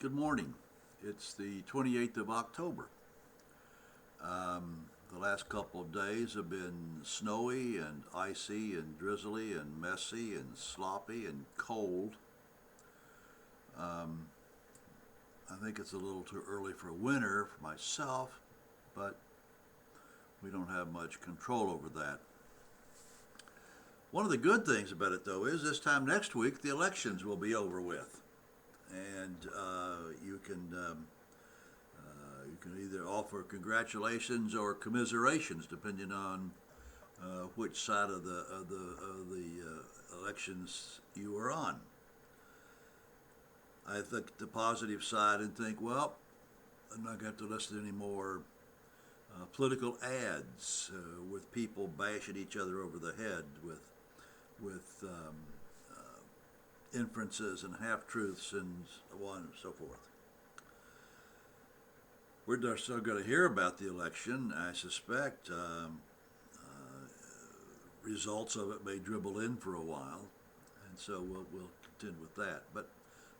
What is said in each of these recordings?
Good morning. It's the 28th of October. The last couple of days have been snowy and icy and drizzly and messy and sloppy and cold. I think it's a little too early for winter for myself, but we don't have much control over that. One of the good things about it, though, is this time next week the elections will be over with, and you can either offer congratulations or commiserations, depending on which side of the elections you are on. I look at the positive side and think, well, I'm not going to have to listen to any more political ads with people bashing each other over the head with inferences and half truths and so on and so forth. We're still going to hear about the election. I suspect results of it may dribble in for a while, and so we'll contend with that. But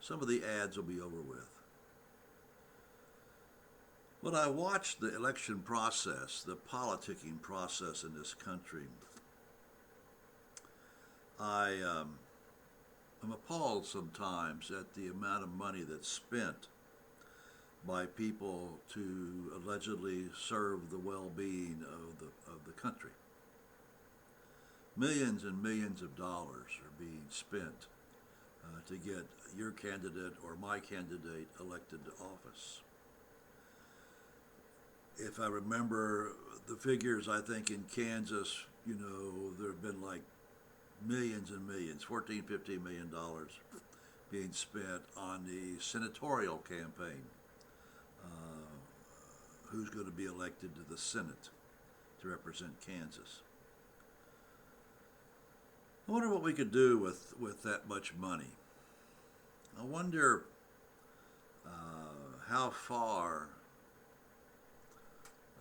some of the ads will be over with. When I watch the election process, the politicking process in this country, I'm appalled sometimes at the amount of money that's spent by people to allegedly serve the well-being of the country. Millions and millions of dollars are being spent to get your candidate or my candidate elected to office. If I remember the figures, I think in Kansas, there have been like millions and millions, $14-15 million being spent on the senatorial campaign. Who's going to be elected to the Senate to represent Kansas? I wonder what we could do with that much money. I wonder how far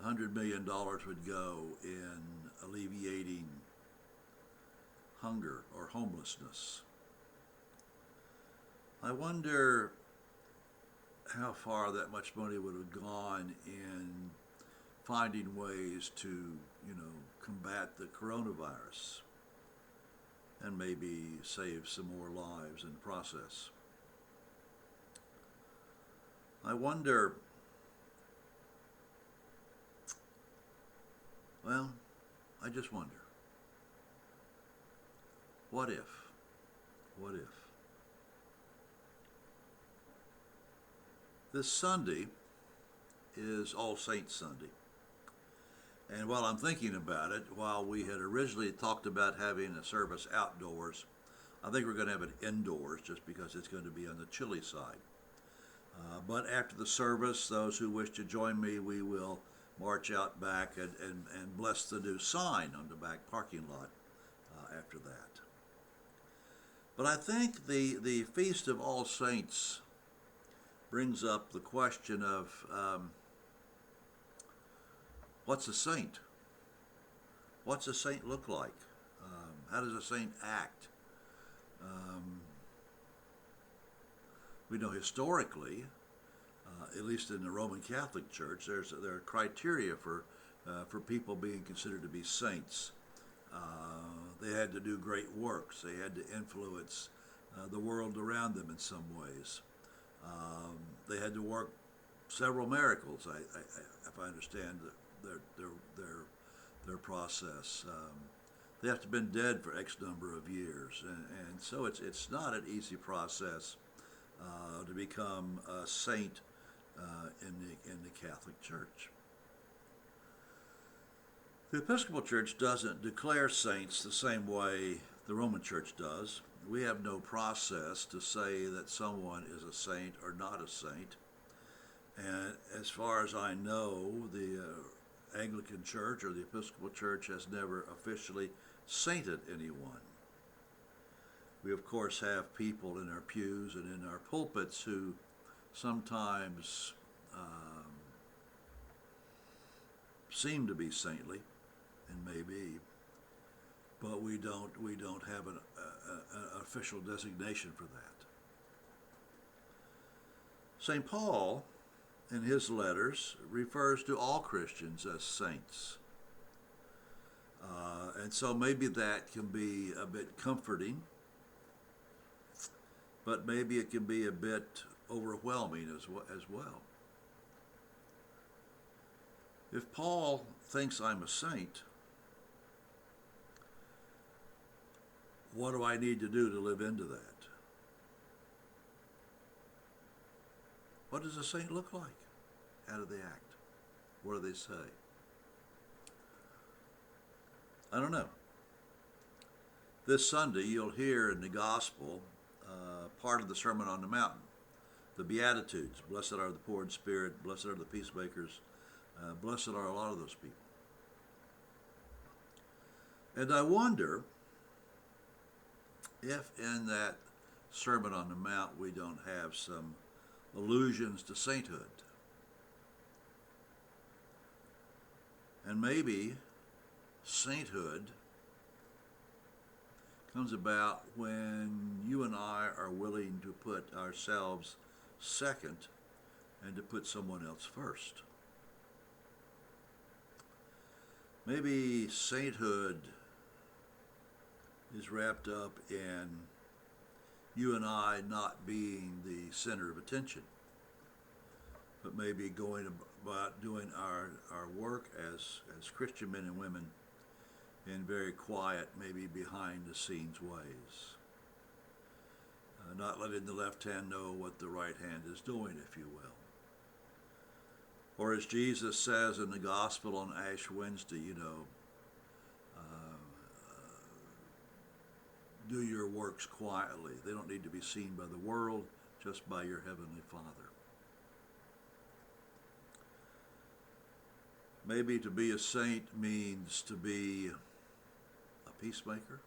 $100 million would go in alleviating hunger or homelessness. I wonder how far that much money would have gone in finding ways to, combat the coronavirus and maybe save some more lives in the process. I wonder, I just wonder, what if? What if? This Sunday is All Saints Sunday. And while I'm thinking about it, while we had originally talked about having a service outdoors, I think we're going to have it indoors just because it's going to be on the chilly side. But after the service, those who wish to join me, we will march out back and bless the new sign on the back parking lot after that. But I think the Feast of All Saints brings up the question of what's a saint? What's a saint look like? How does a saint act? We know historically, at least in the Roman Catholic Church, there are criteria for people being considered to be saints. They had to do great works. They had to influence the world around them in some ways. They had to work several miracles, if I understand their process. They have to have been dead for X number of years, and so it's not an easy process to become a saint in the Catholic Church. The Episcopal Church doesn't declare saints the same way the Roman Church does. We have no process to say that someone is a saint or not a saint. And as far as I know, the Anglican Church or the Episcopal Church has never officially sainted anyone. We, of course, have people in our pews and in our pulpits who sometimes seem to be saintly, and may be, but we don't have an official designation for that. St. Paul, in his letters, refers to all Christians as saints. And so maybe that can be a bit comforting, but maybe it can be a bit overwhelming as well. If Paul thinks I'm a saint, what do I need to do to live into that? What does a saint look like? How do they act? What do they say? I don't know. This Sunday, you'll hear in the gospel part of the Sermon on the Mountain, the Beatitudes. Blessed are the poor in spirit, blessed are the peacemakers, blessed are a lot of those people. And I wonder if in that Sermon on the Mount we don't have some allusions to sainthood. And maybe sainthood comes about when you and I are willing to put ourselves second and to put someone else first. Maybe sainthood is wrapped up in you and I not being the center of attention, but maybe going about doing our work as Christian men and women in very quiet, maybe behind the scenes ways. Not letting the left hand know what the right hand is doing, if you will. Or as Jesus says in the gospel on Ash Wednesday, do your works quietly. They don't need to be seen by the world, just by your Heavenly Father. Maybe to be a saint means to be a peacemaker,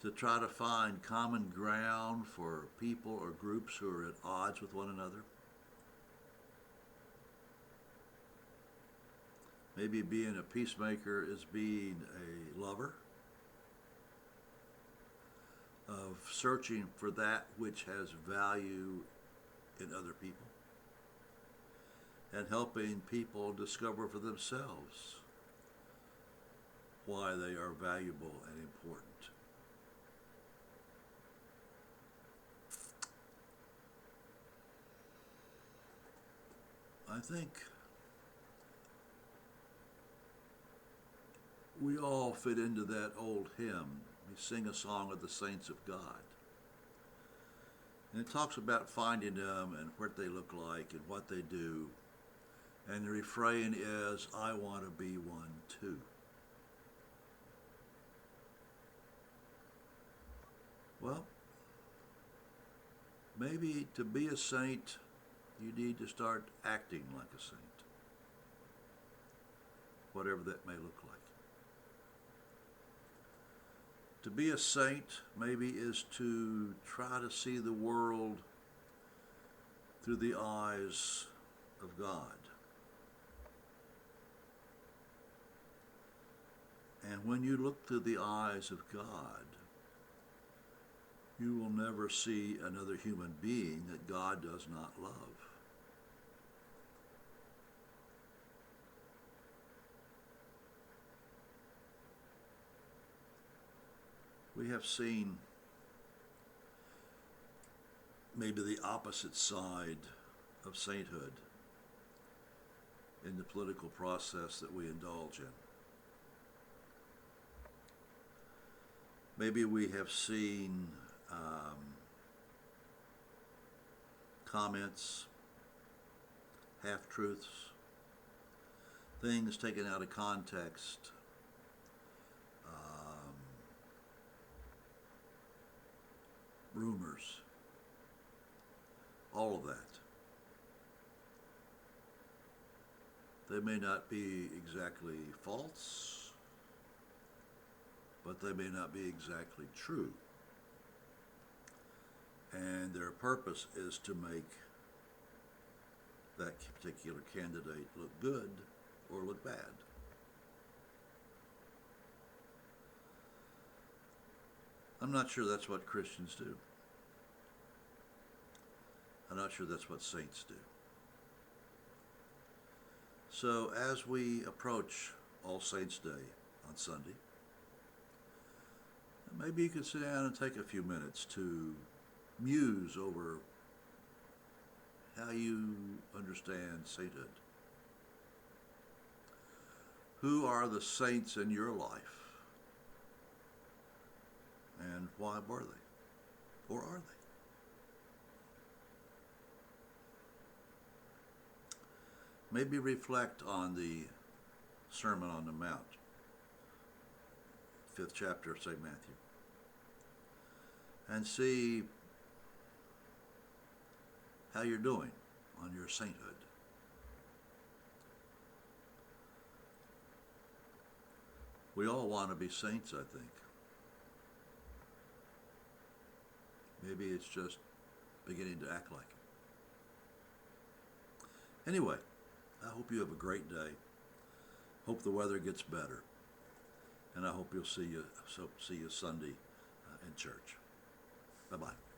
to try to find common ground for people or groups who are at odds with one another. Maybe being a peacemaker is being a lover, of searching for that which has value in other people, and helping people discover for themselves why they are valuable and important. I think we all fit into that old hymn. We sing a song of the saints of God. And it talks about finding them and what they look like and what they do. And the refrain is, I want to be one too. Well, maybe to be a saint, you need to start acting like a saint, whatever that may look like. To be a saint maybe is to try to see the world through the eyes of God. And when you look through the eyes of God, you will never see another human being that God does not love. We have seen maybe the opposite side of sainthood in the political process that we indulge in. Maybe we have seen comments, half-truths, things taken out of context, rumors, all of that. They may not be exactly false, but they may not be exactly true. And their purpose is to make that particular candidate look good or look bad. I'm not sure that's what Christians do. I'm not sure that's what saints do. So as we approach All Saints' Day on Sunday, maybe you could sit down and take a few minutes to muse over how you understand sainthood. Who are the saints in your life? And why were they? Or are they? Maybe reflect on the Sermon on the Mount, 5th chapter of St. Matthew, and see how you're doing on your sainthood. We all want to be saints, I think. Maybe it's just beginning to act like it. Anyway, I hope you have a great day. Hope the weather gets better. And I hope you'll see you Sunday in church. Bye-bye.